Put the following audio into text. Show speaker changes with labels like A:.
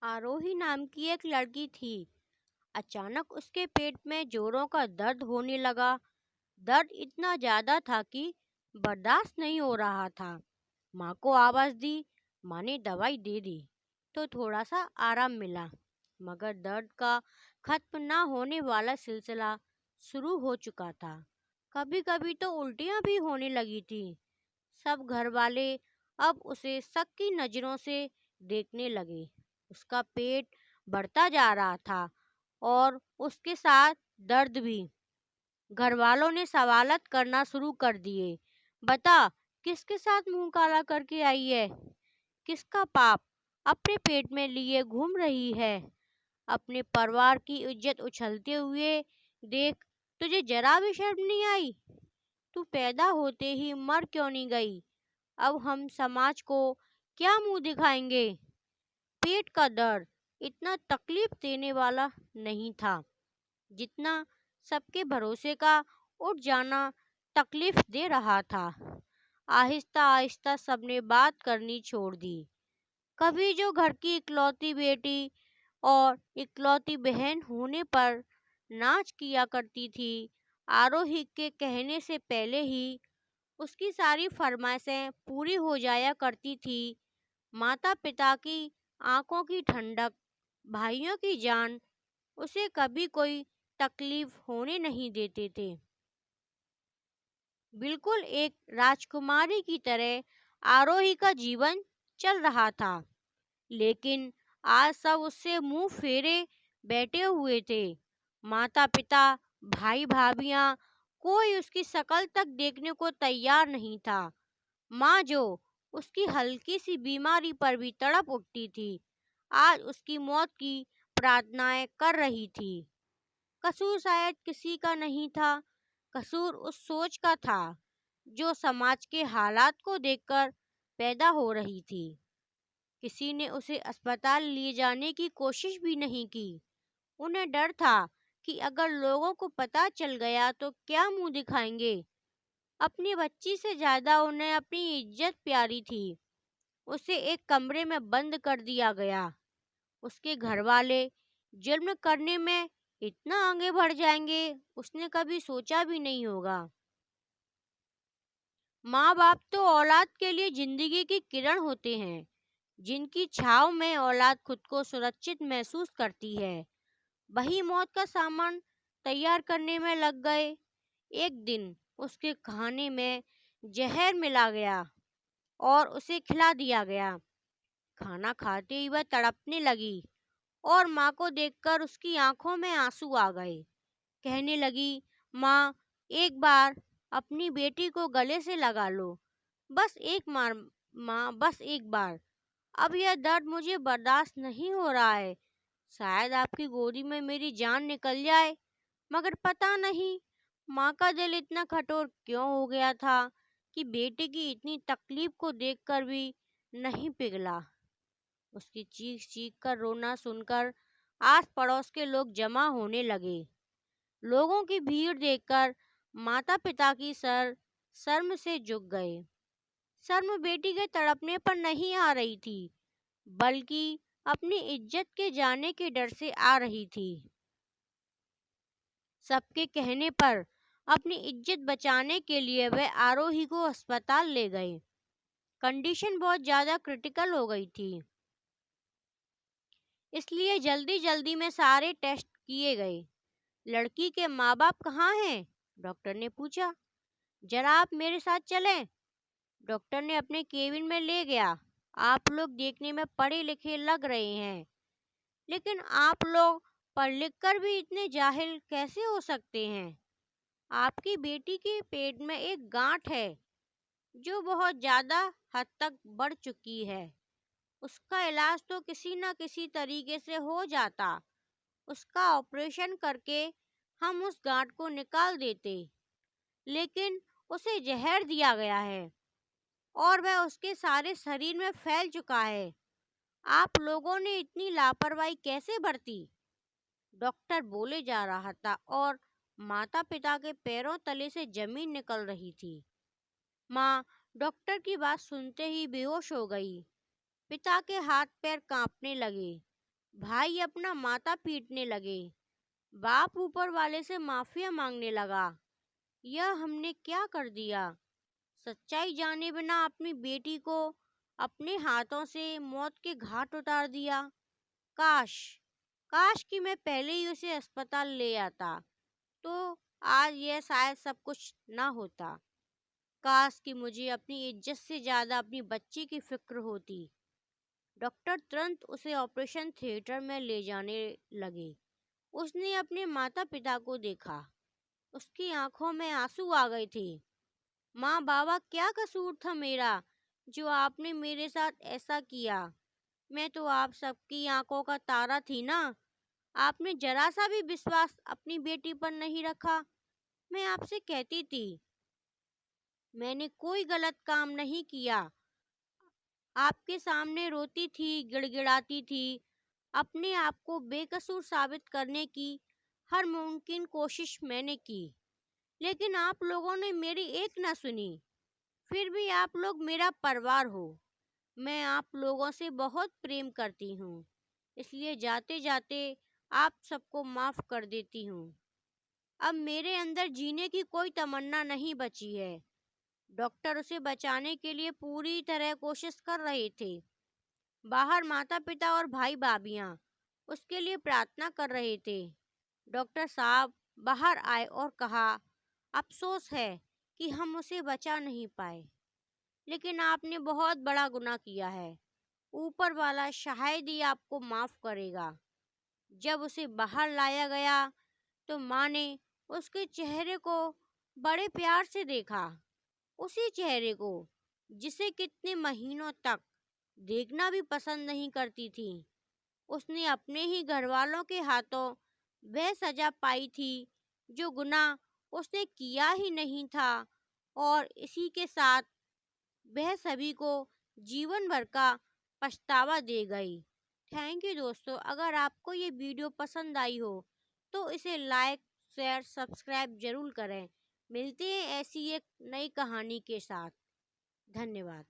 A: आरोही नाम की एक लड़की थी। अचानक उसके पेट में जोरों का दर्द होने लगा। दर्द इतना ज्यादा था कि बर्दाश्त नहीं हो रहा था। माँ को आवाज दी। माँ ने दवाई दे दी तो थोड़ा सा आराम मिला, मगर दर्द का खत्म ना होने वाला सिलसिला शुरू हो चुका था। कभी कभी तो उल्टियाँ भी होने लगी थी। सब घर वाले अब उसे शक की नज़रों से देखने लगे। उसका पेट बढ़ता जा रहा था और उसके साथ दर्द भी। घर वालों ने सवालत करना शुरू कर दिए। बता, किसके साथ मुंह काला करके आई है? किसका पाप अपने पेट में लिए घूम रही है? अपने परिवार की इज्जत उछलते हुए देख, तुझे जरा भी शर्म नहीं आई? तू पैदा होते ही मर क्यों नहीं गई? अब हम समाज को क्या मुंह दिखाएंगे? पेट का दर्द इतना तकलीफ देने वाला नहीं था जितना सबके भरोसे का उठ जाना तकलीफ दे रहा था। आहिस्ता आहिस्ता सबने बात करनी छोड़ दी। कभी जो घर की इकलौती बेटी और इकलौती बहन होने पर नाच किया करती थी, आरोही के कहने से पहले ही उसकी सारी फरमाइशें पूरी हो जाया करती थी। माता पिता की आंखों की ठंडक, भाइयों की जान उसे कभी कोई तकलीफ होने नहीं देते थे। बिल्कुल एक राजकुमारी की तरह आरोही का जीवन चल रहा था। लेकिन आज सब उससे मुंह फेरे बैठे हुए थे। माता पिता, भाई भाभियां, कोई उसकी शक्ल तक देखने को तैयार नहीं था। माँ जो उसकी हल्की सी बीमारी पर भी तड़प उठती थी, आज उसकी मौत की प्रार्थनाएं कर रही थी। कसूर शायद किसी का नहीं था, कसूर उस सोच का था जो समाज के हालात को देखकर पैदा हो रही थी। किसी ने उसे अस्पताल लिए जाने की कोशिश भी नहीं की। उन्हें डर था कि अगर लोगों को पता चल गया तो क्या मुंह दिखाएंगे। अपनी बच्ची से ज्यादा उन्हें अपनी इज्जत प्यारी थी। उसे एक कमरे में बंद कर दिया गया। उसके घरवाले जुल्म करने में इतना आगे बढ़ जाएंगे, उसने कभी सोचा भी नहीं होगा। माँ बाप तो औलाद के लिए जिंदगी की किरण होते हैं, जिनकी छाँव में औलाद खुद को सुरक्षित महसूस करती है। वही मौत का सामान तैयार करने में लग गए। एक दिन उसके खाने में जहर मिला गया और उसे खिला दिया गया। खाना खाते ही वह तड़पने लगी और माँ को देखकर उसकी आंखों में आंसू आ गए। कहने लगी, माँ, एक बार अपनी बेटी को गले से लगा लो। बस एक बार माँ, बस एक बार। अब यह दर्द मुझे बर्दाश्त नहीं हो रहा है। शायद आपकी गोदी में मेरी जान निकल जाए। मगर पता नहीं माँ का दिल इतना कठोर क्यों हो गया था कि बेटे की इतनी तकलीफ को देखकर भी नहीं पिघला। उसकी चीख चीख कर रोना सुनकर आस पड़ोस के लोग जमा होने लगे। लोगों की भीड़ देखकर माता पिता की सर शर्म से झुक गए। शर्म बेटी के तड़पने पर नहीं आ रही थी, बल्कि अपनी इज्जत के जाने के डर से आ रही थी। सबके कहने पर अपनी इज्जत बचाने के लिए वह आरोही को अस्पताल ले गए। कंडीशन बहुत ज़्यादा क्रिटिकल हो गई थी, इसलिए जल्दी जल्दी में सारे टेस्ट किए गए। लड़की के माँ बाप कहाँ हैं? डॉक्टर ने पूछा। जरा आप मेरे साथ चलें। डॉक्टर ने अपने केबिन में ले गया। आप लोग देखने में पढ़े लिखे लग रहे हैं, लेकिन आप लोग पढ़ लिख कर भी इतने जाहिल कैसे हो सकते हैं? आपकी बेटी के पेट में एक गांठ है जो बहुत ज़्यादा हद तक बढ़ चुकी है। उसका इलाज तो किसी न किसी तरीके से हो जाता। उसका ऑपरेशन करके हम उस गांठ को निकाल देते, लेकिन उसे जहर दिया गया है और वह उसके सारे शरीर में फैल चुका है। आप लोगों ने इतनी लापरवाही कैसे बरती? डॉक्टर बोले जा रहा था और माता पिता के पैरों तले से जमीन निकल रही थी। माँ डॉक्टर की बात सुनते ही बेहोश हो गई। पिता के हाथ पैर कांपने लगे। भाई अपना माथा पीटने लगे। बाप ऊपर वाले से माफिया मांगने लगा। यह हमने क्या कर दिया? सच्चाई जाने बिना अपनी बेटी को अपने हाथों से मौत के घाट उतार दिया। काश, काश कि मैं पहले ही उसे अस्पताल ले आता, तो आज यह शायद सब कुछ ना होता। काश कि मुझे अपनी इज्जत से ज्यादा अपनी बच्ची की फिक्र होती। डॉक्टर तुरंत उसे ऑपरेशन थिएटर में ले जाने लगे। उसने अपने माता पिता को देखा। उसकी आंखों में आंसू आ गए थे। माँ बाबा, क्या कसूर था मेरा जो आपने मेरे साथ ऐसा किया? मैं तो आप सबकी आंखों का तारा थी ना। आपने जरा सा भी विश्वास अपनी बेटी पर नहीं रखा। मैं आपसे कहती थी, मैंने कोई गलत काम नहीं किया। आपके सामने रोती थी, गिड़गिड़ाती थी। अपने आप को बेकसूर साबित करने की हर मुमकिन कोशिश मैंने की, लेकिन आप लोगों ने मेरी एक ना सुनी। फिर भी आप लोग मेरा परिवार हो। मैं आप लोगों से बहुत प्रेम करती हूँ, इसलिए जाते जाते आप सबको माफ कर देती हूँ। अब मेरे अंदर जीने की कोई तमन्ना नहीं बची है। डॉक्टर उसे बचाने के लिए पूरी तरह कोशिश कर रहे थे। बाहर माता पिता और भाई भाभियां उसके लिए प्रार्थना कर रहे थे। डॉक्टर साहब बाहर आए और कहा, अफसोस है कि हम उसे बचा नहीं पाए, लेकिन आपने बहुत बड़ा गुनाह किया है। ऊपर वाला शायद ही आपको माफ करेगा। जब उसे बाहर लाया गया तो माँ ने उसके चेहरे को बड़े प्यार से देखा। उसी चेहरे को जिसे कितने महीनों तक देखना भी पसंद नहीं करती थी। उसने अपने ही घर वालों के हाथों वह सजा पाई थी जो गुनाह उसने किया ही नहीं था, और इसी के साथ वह सभी को जीवन भर का पछतावा दे गई। थैंक यू दोस्तों। अगर आपको ये वीडियो पसंद आई हो तो इसे लाइक, शेयर, सब्सक्राइब जरूर करें। मिलते हैं ऐसी एक नई कहानी के साथ। धन्यवाद।